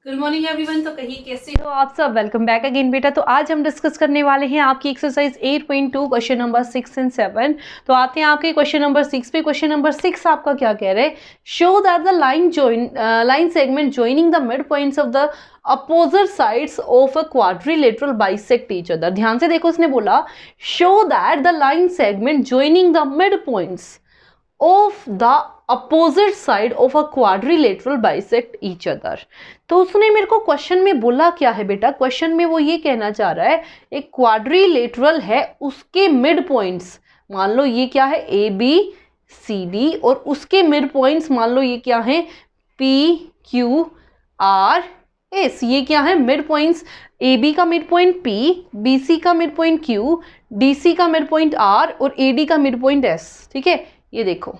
Good morning everyone. तो कहीं कैसे हो आप सब। वेलकम बैक अगेन बेटा। तो आज हम डिस्कस करने वाले हैं आपकी एक्सरसाइज 8.2 क्वेश्चन नंबर 6 एंड 7। तो आते हैं आपके क्वेश्चन नंबर 6 पे। क्वेश्चन नंबर 6 आपका क्या कह रहे हैं, show that the line segment joining the mid points of the opposite sides of a quadrilateral bisect each other. ध्यान से देखो, उसने बोला show that the line segment joining the mid points of the opposite side of a quadrilateral bisect each other। तो उसने मेरे को question में बोला क्या है बेटा, क्वेश्चन में वो ये कहना चाह रहा है एक क्वाड्रिलेटरल है, उसके मिड पॉइंट्स मान लो ये क्या है ए बी सी डी, और उसके मिड पॉइंट्स मान लो ये क्या है पी क्यू आर एस। ये क्या है मिड पॉइंट्स, ए बी का mid point P, B C का mid point Q, D C का मिड पॉइंट आर और ए डी का मिड पॉइंट एस। ठीक है, ये देखो।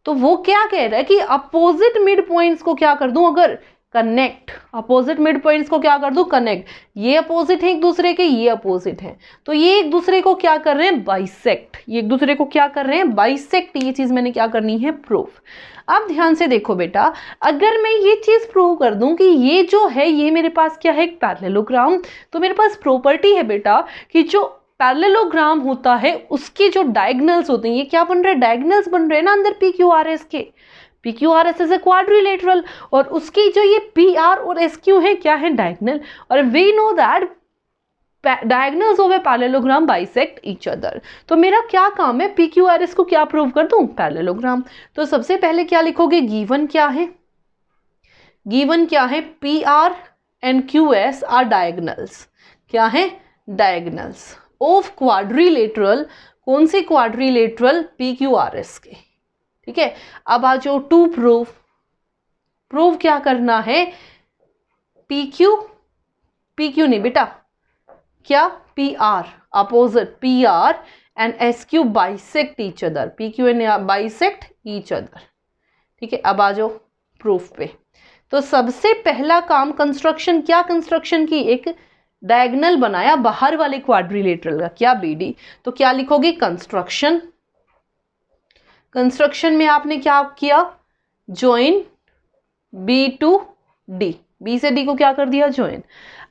तो वो क्या कह रहा है कि अपोजिट मिड पॉइंट्स को क्या कर दूं, अगर कनेक्ट, अपोजिट मिड पॉइंट्स को क्या कर दूं कनेक्ट। ये अपोजिट है एक दूसरे के, ये अपोजिट है, तो ये एक दूसरे को क्या कर रहे हैं बाइसेक्ट। ये एक दूसरे को क्या कर रहे हैं बाइसेक्ट। ये चीज मैंने क्या करनी है प्रूफ। अब ध्यान से देखो बेटा, अगर मैं ये चीज प्रूव कर दूं कि ये जो है ये मेरे पास क्या है एक पैरेललोग्राम, तो मेरे पास प्रॉपर्टी है बेटा कि जो पैरेललोग्राम होता है उसके जो डायगोनल्स होते हैं, ये क्या बन रहे हैं डायगोनल्स बन रहे हैं ना अंदर पी क्यू आर एस के। P Q R S is a quadrilateral, और उसकी जो ये पी आर और एस क्यू है क्या है डायगोनल। और we know that diagonals of a parallelogram bisect each other. तो मेरा क्या काम है पी क्यू आर एस को क्या प्रूव कर दूं पैरेललोग्राम। तो सबसे पहले क्या लिखोगे, गिवन क्या है, गिवन क्या है P R and Q S R diagonals. क्या है डायगोनल्स ऑफ क्वाड्रिलेटरल। कौन से quadrilateral P Q R S के। ठीक है, अब आ जाओ टू प्रूव। प्रूव क्या करना है पी क्यू नहीं बेटा, क्या P R opposite P R and S Q bisect each other. P Q and bisect each other. ठीक है, अब आ जाओ प्रूफ पे। तो सबसे पहला काम कंस्ट्रक्शन, क्या कंस्ट्रक्शन की, एक डायगोनल बनाया बाहर वाले क्वाड्रिलेटरल का, क्या बीडी। तो क्या लिखोगे कंस्ट्रक्शन। कंस्ट्रक्शन में आपने क्या किया join B to D, B से डी को क्या कर दिया ज्वाइन।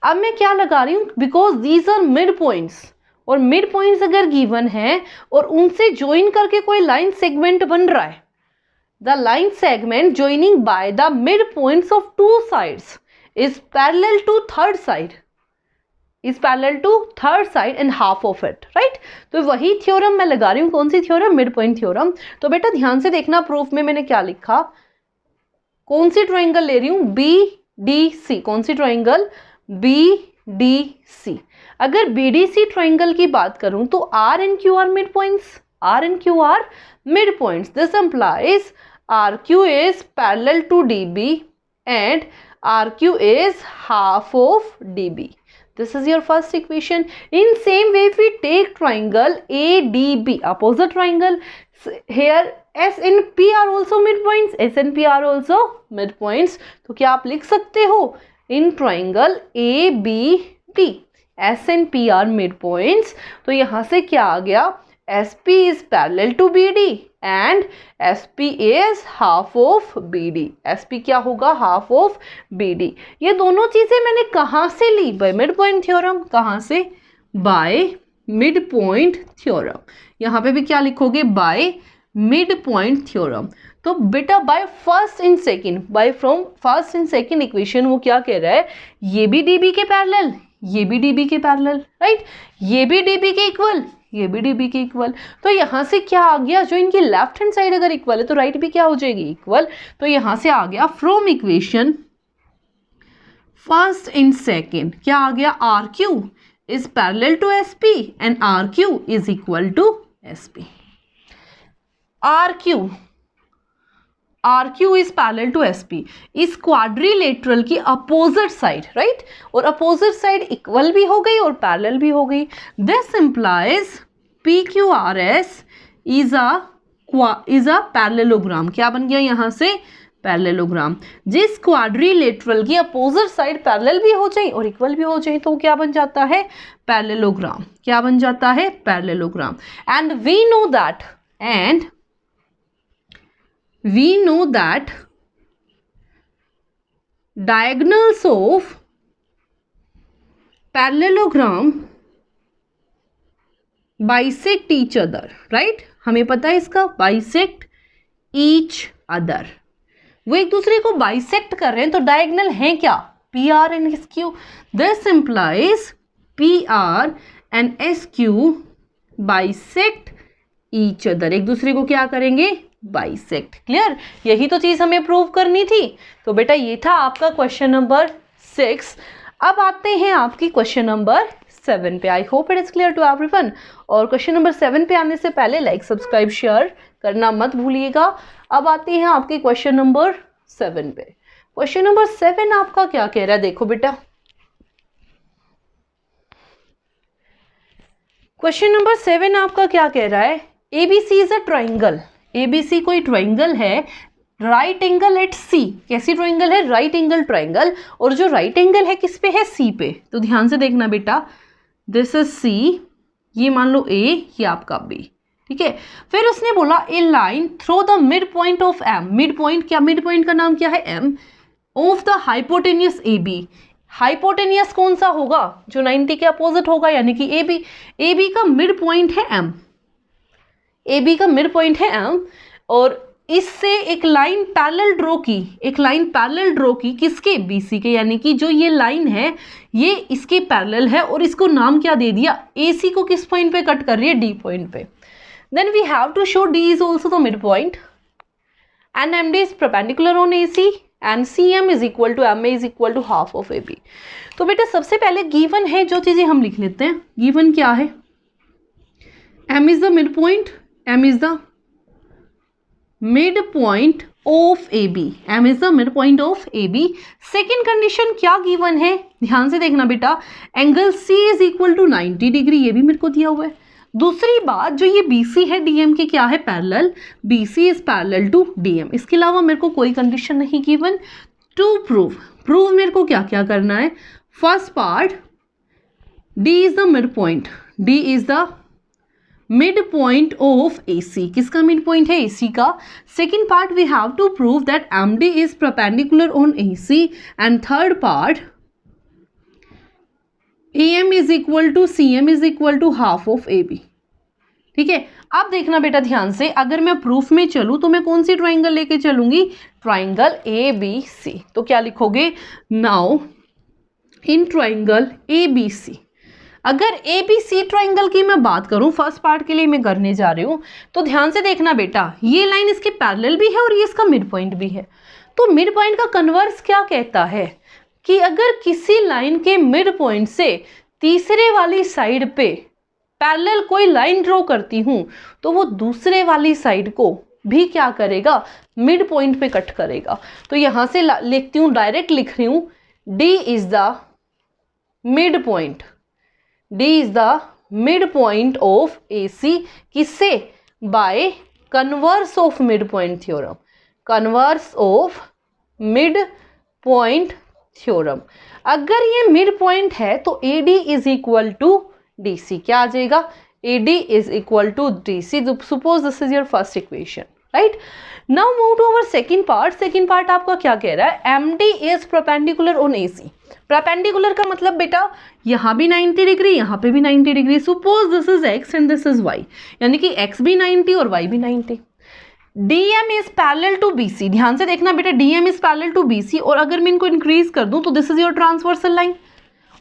अब मैं क्या लगा रही हूं, because these are mid points, और मिड पॉइंट्स अगर गिवन है और उनसे ज्वाइन करके कोई लाइन सेगमेंट बन रहा है, the line segment joining by the mid points of two sides is parallel to third side, is parallel to third side and half of it, right। तो वही थ्योरम मैं लगा रही हूँ, कौन सी थ्योरम मिड पॉइंट थ्योरम। तो बेटा ध्यान से देखना प्रूफ में मैंने क्या लिखा, कौन सी ट्रायंगल ले रही हूँ बी डी सी। कौन सी ट्रायंगल बी डी सी। अगर बी डी सी ट्रायंगल की बात करूं तो R and Q are mid points, R and Q are mid points. This implies R Q is parallel to D B and R Q is half of db। This is your first equation. In same way, if we take triangle ADB, opposite triangle, here S and P are also midpoints. S and P are also midpoints. तो क्या आप लिख सकते हो in triangle ABD, S and P are midpoints। तो यहाँ से क्या आ गया, SP is parallel to BD and SP is half of BD। SP क्या होगा half of BD। ये दोनों चीजें मैंने कहाँ से ली, बाय मिड पॉइंट थ्योरम। कहाँ से, बाय मिड पॉइंट थ्योरम। यहाँ पे भी क्या लिखोगे बाय मिड पॉइंट थ्योरम। तो बेटा by first and second, by from first and second equation वो क्या कह रहा है, ये भी DB के पैरेलल, ये भी DB के पैरेलल, राइट। ये भी DB के इक्वल, ये भी DB के इक्वल। तो यहाँ से क्या आ गया, जो इनकी लेफ्ट हैंड साइड अगर इक्वल है तो राइट भी क्या हो जाएगी इक्वल। तो यहाँ से आ गया from equation first and second क्या आ गया, R Q is parallel to SP and R Q is equal to SP। R Q is parallel to SP इस क्वाड्रिलेटरल की अपोजिट साइड, राइट। और अपोजिट साइड इक्वल भी हो गई और पैरेलल भी हो गई। This implies PQRS is a parallelogram. क्या बन गया यहाँ से पैरेललोग्राम। जिस क्वाड्रिलेटरल की अपोजिट साइड पैरेलल भी हो जाए और इक्वल भी हो जाए तो क्या बन जाता है पैरेललोग्राम। क्या बन जाता है parallelogram. And we know that diagonals of parallelogram bisect each other, right, हमें पता है इसका, बाइसेक्ट ईच अदर, वो एक दूसरे को बाइसेक्ट कर रहे हैं, तो डायगोनल है क्या, P R and S Q, this implies P R and S Q bisect each other, एक दूसरे को क्या करेंगे, बाइसेक्ट। क्लियर, यही तो चीज हमें प्रूव करनी थी। तो बेटा ये था आपका क्वेश्चन नंबर 6। अब आते हैं आपकी क्वेश्चन नंबर 7 पे। I hope it is clear to everyone. और क्वेश्चन नंबर 7 पे आने से पहले लाइक सब्सक्राइब शेयर करना मत भूलिएगा। अब आते हैं आपके क्वेश्चन नंबर 7 पे। क्वेश्चन नंबर 7 आपका क्या कह रहा है, देखो बेटा, क्वेश्चन नंबर 7 आपका क्या कह रहा है, ABC is a triangle, ABC कोई ट्राइंगल है, राइट एंगल एट सी, कैसी ट्राइंगल है, राइट एंगल ट्राइंगल, और जो राइट एंगल है किस पे है, सी पे। तो ध्यान से देखना बेटा, दिस इज सी, ये मान लो ए, ये आपका बी, ठीक है। फिर उसने बोला a line through the mid point of M, mid point, क्या मिड पॉइंट का नाम क्या है, M, of the hypotenuse A B, hypotenuse कौन सा होगा, जो 90 के अपोजिट होगा, यानी कि ए बी, ए बी का मिड पॉइंट है एम, ए बी का मिड पॉइंट है एम, और इससे एक लाइन पैरेलल ड्रॉ की, एक लाइन पैरेलल ड्रॉ की किसके, बीसी के, यानी कि जो ये लाइन है ये इसके पैरेलल है, और इसको नाम क्या दे दिया, एसी को किस पॉइंट पे कट कर रही है, डी पॉइंट पे। Then we have to show D is also the mid point and M D is perpendicular on AC and C M is equal to M A is equal to half of A B. तो बेटा सबसे पहले given है जो चीजें हम लिख लेते हैं। गिवन क्या है, M is the mid point, M is the mid point of A B, M is the mid point of A B. Second condition क्या गिवन है, ध्यान से देखना बेटा, angle C is equal to 90 degree, ये भी मेरे को दिया हुआ है। दूसरी बात, जो ये BC है DM के क्या है, parallel, BC is parallel to DM। इसके अलावा मेरे को कोई कंडीशन नहीं गिवन। टू प्रूव, प्रूव मेरे को क्या क्या करना है, first part, D is the mid point, D is the mid point of AC, किसका मिड पॉइंट है, AC का। Second part, we have to prove that MD is perpendicular on AC, and third part, AM is equal to CM is equal to half of AB, ठीक है। अब देखना बेटा ध्यान से, अगर मैं प्रूफ में चलूं तो मैं कौन सी ट्राइंगल लेके चलूंगी, ट्राइंगल ABC। तो क्या लिखोगे, नाउ इन ट्राइंगल ABC, अगर ABC ट्राइंगल की मैं बात करूं, फर्स्ट पार्ट के लिए मैं करने जा रही हूं, तो ध्यान से देखना बेटा, ये लाइन इसके पैरेलल भी है और ये इसका मिड पॉइंट भी है। तो मिड पॉइंट का कन्वर्स क्या कहता है कि अगर किसी लाइन के मिड पॉइंट से तीसरे वाली साइड पे पैरेलल कोई लाइन ड्रॉ करती हूं, तो वो दूसरे वाली साइड को भी क्या करेगा, मिड पॉइंट पे कट करेगा। तो यहां से लिखती हूं, डायरेक्ट लिख रही हूं, D is the mid point, D is the mid point of AC, किससे, by converse of mid point theorem, converse of mid point theorem. अगर ये मिड पॉइंट है तो AD is equal to DC, क्या आ जाएगा, AD is equal to DC। Suppose this is your first equation, right. Now move to our second part. Second part आपका क्या कह रहा है, MD is perpendicular on AC। Perpendicular का मतलब बेटा यहाँ भी 90 डिग्री, यहाँ पे भी 90 degree. Suppose this is X and this is Y, यानी कि X भी 90 और Y भी 90। DM is parallel to BC, ध्यान से देखना बेटा, DM is parallel to BC, और अगर मैं इनको इंक्रीज कर दूं तो this is your transversal line,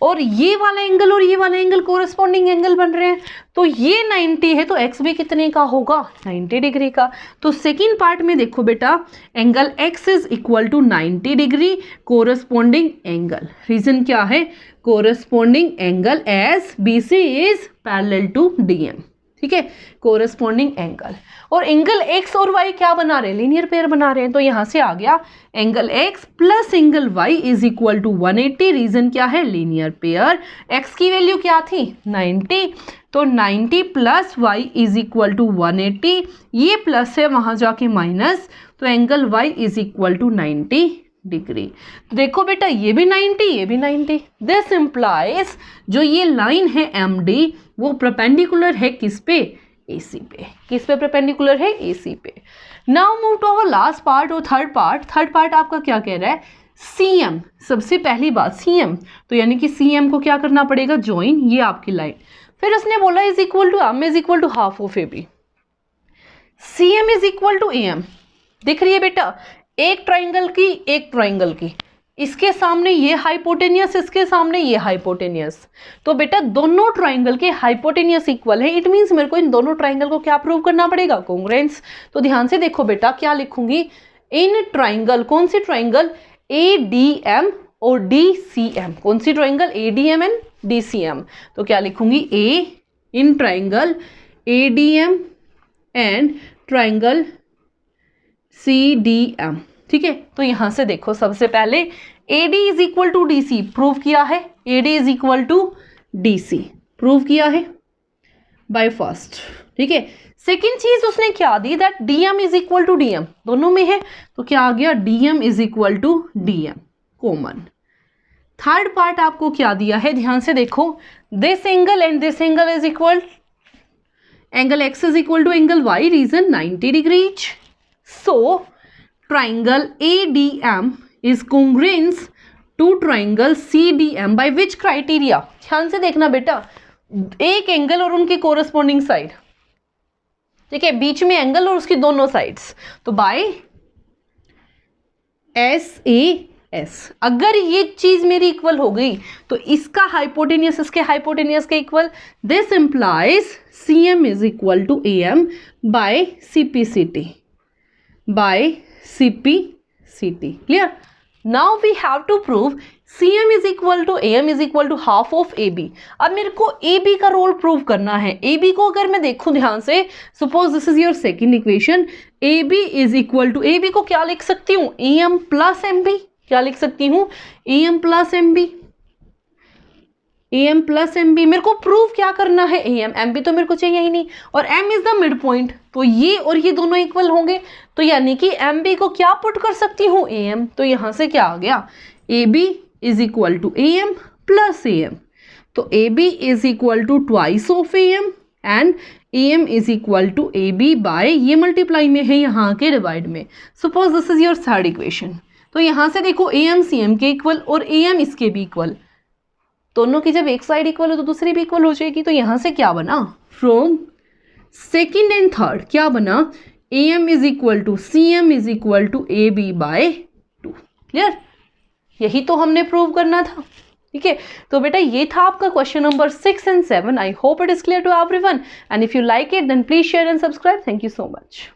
और ये वाला एंगल और ये वाला एंगल कोरिस्पॉन्डिंग एंगल बन रहे हैं। तो ये 90 है तो X भी कितने का होगा, 90 डिग्री का। तो सेकेंड पार्ट में देखो बेटा, angle X is equal to 90 degree corresponding angle. Reason क्या है, corresponding angle as BC is parallel to DM, ठीक है, कोरिस्पॉन्डिंग एंगल। और एंगल X और Y क्या बना रहे हैं, लीनियर पेयर बना रहे हैं। तो यहां से आ गया angle X plus angle Y is equal to 180। Reason क्या है, लीनियर पेयर। X की वैल्यू क्या थी, 90, तो 90 plus Y is equal to 180, ये प्लस है वहां जाके माइनस, तो angle Y is equal to 90 degree. तो देखो बेटा, ये भी 90, ये भी 90। दिस इंप्लाइज जो ये लाइन है MD वो परपेंडिकुलर है किस पे, AC पे। किस पे परपेंडिकुलर है, AC पे। Now move to our last part और थर्ड पार्ट। थर्ड पार्ट आपका क्या कह रहा है, CM, सबसे पहली बात CM, तो यानी कि CM को क्या करना पड़ेगा, ज्वाइन ये आपकी लाइन। फिर उसने बोला is equal to M is equal to half of AB, CM is equal to AM। दिख रही है बेटा, एक ट्राइंगल की, इसके सामने ये हाइपोटेनियस, इसके सामने ये हाइपोटेनियस, तो बेटा दोनों ट्राइंगल के हाइपोटेनियस इक्वल है। इट मींस मेरे को इन दोनों ट्राइंगल को क्या प्रूव करना पड़ेगा, कॉन्ग्रुएंस। तो ध्यान से देखो बेटा, क्या लिखूंगी, इन ट्राइंगल, कौन सी ट्राइंगल, ADM और DCM, कौन सी ट्राइंगल, ADM एंड DCM। तो क्या लिखूंगी, A in triangle ADM and triangle CDM, ठीक है। तो यहां से देखो, सबसे पहले AD is equal to DC prove किया है, AD is equal to DC prove किया है बाय फर्स्ट, ठीक है। सेकेंड चीज उसने क्या दी, that DM is equal to DM, दोनों में है, तो क्या आ गया, DM is equal to DM common. Third part आपको क्या दिया है, ध्यान से देखो, this angle and this angle is equal, angle X is equal to angle Y, reason 90 degrees. So triangle ADM is congruent to triangle CDM by which criteria, ध्यान से देखना बेटा, एक एंगल और उनकी कोरस्पॉन्डिंग साइड, ठीक है, बीच में एंगल और उसकी दोनों साइड्स, तो बाय SAS। अगर ये चीज मेरी इक्वल हो गई तो इसका हाइपोटेनियस इसके हाइपोटेनियस के equal, this implies CM is equal to AM by CPCT, by CPCT, clear? Now we have to prove CM is equal to AM is equal to half of AB। अब मेरे को AB का role prove करना है। AB को अगर मैं देखूं ध्यान से, suppose this is your second equation, AB is equal to, AB को क्या लिख सकती हूँ, AM प्लस MB, क्या लिख सकती हूँ, AM plus MB, AM plus MB। मेरे को प्रूव क्या करना है, AM, MB तो मेरे को चाहिए ही नहीं, और M is the mid point, तो ये और ये दोनों इक्वल होंगे, तो यानी कि MB को क्या पुट कर सकती हूँ, AM। तो यहां से क्या आ गया, AB is equal to AM plus AM, तो AB is equal to twice of AM and AM is equal to AB by, ये मल्टीप्लाई में है यहाँ के डिवाइड में। Suppose this is your third equation, तो यहां से देखो AM CM के इक्वल और AM इसके भी इक्वल, दोनों की जब एक साइड इक्वल हो तो दूसरी भी इक्वल हो जाएगी। तो यहां से क्या बना, फ्रॉम सेकेंड एंड थर्ड क्या बना, AM is equal to CM is equal to AB by 2, clear? यही तो हमने प्रूव करना था, ठीक है। तो बेटा ये था आपका question number 6 and 7। I hope it is clear to everyone, and if you like it then please share and subscribe. Thank you so much.